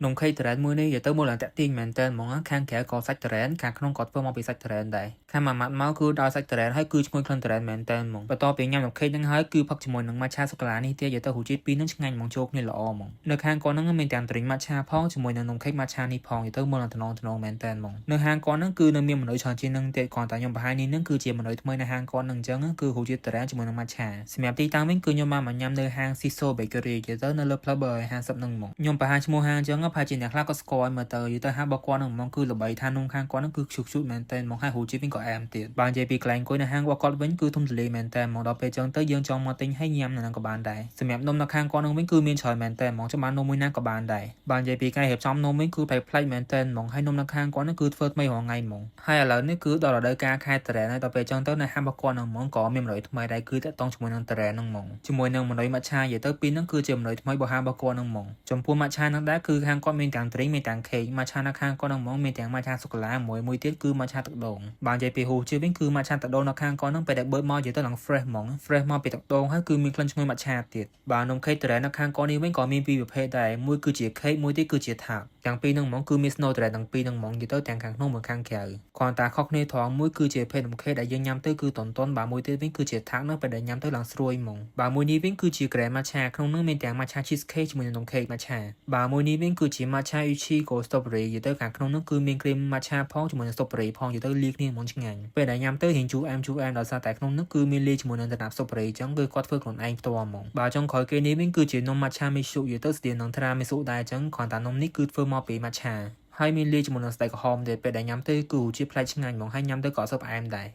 នំខេកតារ៉ែនមួយនេះនិយាយទៅមើលឡើងតាក់ទាញមែនទែនហ្មងខាងក្រៅក៏សាច់តារ៉ែនខាងក្នុងក៏ធ្វើមកពីសាច់តារ៉ែនដែរខាងមួយម៉ាត់មកគឺដល់សាច់តារ៉ែនហើយគឺឈ្ងុយក្លិនតារ៉ែនមែនទែនហ្មងបន្ទាប់ពីញ៉ាំនំខេកហ្នឹងហើយគឺផឹកជាមួយនឹងម៉ាឆាសូកូឡានេះទៀតនិយាយទៅរសជាតិពីរហ្នឹងឆ្ងាញ់ហ្មងចូលគ្នាល្អហ្មងនៅខាងគាត់ហ្នឹងមានទាំងទ្រីងម៉ាឆាផងជាមួយនឹងនំខេកម៉ាឆានេះផងនិយាយទៅមើលឡើងថ្នងមែនទែនហ្មងនៅហាងគាត់ហ្នឹងគឺនៅមានមនុស្សច្រើនជាងហ្នឹងទៀតគ្រាន់តែខ្ញុំបង្ហាញនេះហ្នឹងគឺជាមនុស្សថ្មីនៅហាងគាត់ហ្នឹងអញ្ចឹងគឺរសជាតិតារ៉ែនជាមួយនឹងម៉ាឆាសម្រាប់ទីតាំងវិញគឺខ្ញុំបានមកញ៉ាំនៅហាង Siso Bakery និយាយទៅនៅលើផ្លូវ50ហ្នឹងហ្មងខ្ញុំបង្ហាញឈ្មោះហាងអញ្ចឹងប្រហែលជាអ្នកខ្លះក៏ស្គាល់មើលទៅនិយាយទៅហាងរបស់គាត់ហ្នឹងហ្មងគឺល្បីថានំខាងគាត់ហ្នឹងគឺខ្ជុះមែនទែនហ្មងហើយរសជាតិវិញក៏អែមទៀតបើនិយាយពីកន្លែងអង្គុយនៅហាងរបស់គាត់វិញគឺធំទូលាយមែនទែនហ្មងដល់ពេលអញ្ចឹងទៅយើងចង់មកទិញហើយញ៉ាំនៅហ្នឹងក៏បានដែរសម្រាប់នំនៅខាងគាត់ហ្នឹងវិញគឺមានច្រើនមែនទែនហ្មងចាំបាននំមួយណាក៏បានដែរបើនិយាយពីការរៀបចំនំវិញគឺប្លែកមែនទែនហ្មងហើយនំនៅខាងគាត់ហ្នឹងគឺធ្វើថ្មីរាល់ថ្ងៃហ្មងហើយឥឡូវនេះគឺដល់រដូវកាលខែតារ៉ែនហើយដល់ពេលអញ្ចឹងទៅនៅហាងរបស់គាត់ហ្នឹងហ្មងក៏មានមនុស្សថ្មីដែរគឺតាក់ទងជាមួយនឹងតារ៉ែនហ្នឹងហ្មងជាមួយនឹងមនុស្សម៉ាឆានិយាយទៅពីរហ្នឹងគឺជាមនុស្សថ្មីរបស់ហាងរបស់គាត់ហ្នឹងហ្មងចំពោះម៉ាឆាហ្នឹងដែរគឺខាងគាត់មានទាំងទ្រីងមានទាំងខេកម៉ាឆានៅខាងគាត់ហ្នឹងហ្មងមានទាំងម៉ាឆាសូកូឡាមួយទៀតគឺម៉ាឆាទឹកដូងបើនិយាយពីហូរជាវិញគឺម៉ាឆាទឹកដូងនៅខាងគាត់ហ្នឹងពេលដែលបឺតមកនិយាយទៅឡើង fresh ហ្មង fresh មកពីទឹកដូងហើយគឺមានក្លិនឈ្ងុយម៉ាឆាទៀតបើនំខេកតារ៉ែននៅខាងគាត់នេះវិញក៏មានពីរប្រភេទដែរមួយគឺជាខេកមួយទៀតគឺជាថាបទាំងពីរហ្នឹងហ្មងគឺមាន snow តារ៉ែនទាំងពីរហ្នឹងហ្មងនិយាយទៅទាំងខាងក្នុងនិងខាងក្រៅគ្រាន់តែខុសគ្នាត្រង់មួយគឺជាប្រភេទនំខេកដែលយើងញ៉ាំទៅគឺតុនបើមួយទៀតវិញគឺជាថាបហ្នឹងពេលដែលញ៉ាំទៅឡើងស្រួយហ្មងបើមួយនេះវិញគឺជា grand matcha ក្នុងហ្នឹងមានទាំង matcha cheesecake ជាមួយនឹងនំខេក matcha បើមួយនេះវិញគឺជា matcha ichigo strawberry និយាយទៅខាងក្នុងហ្នឹងគឺមាន cream matcha ផងជាមួយនឹង strawberry ផងនិយាយទៅលាយគ្នាហ្មងឆ្ងាញ់ពេលដែលញ៉ាំទៅរៀងជូរអែមដោយសារតែក្នុងហ្នឹងគឺមានលាយជាមួយនឹងដំណាប់ strawberry អញ្ចឹងគឺគាត់ធ្វើខ្លួនឯងផ្ទាល់ហ្មងបើចុងក្រោយគេនេះវិញគឺជានំ matcha miso និយាយទៅស្តៀងនឹង tiramisu ដែរអញ្ចឹងគ្រាន់តែនំនេះគឺធ្វើមកពី matcha ហើយមានលាយជាមួយនឹងស្តេកក្រហមទៀតពេលដែលញ៉ាំទៅគឺរសជាតិប្លែកឆ្ងាញ់ហ្មងហើយញ៉ាំទៅក៏អត់សូវផ្អែមដែរ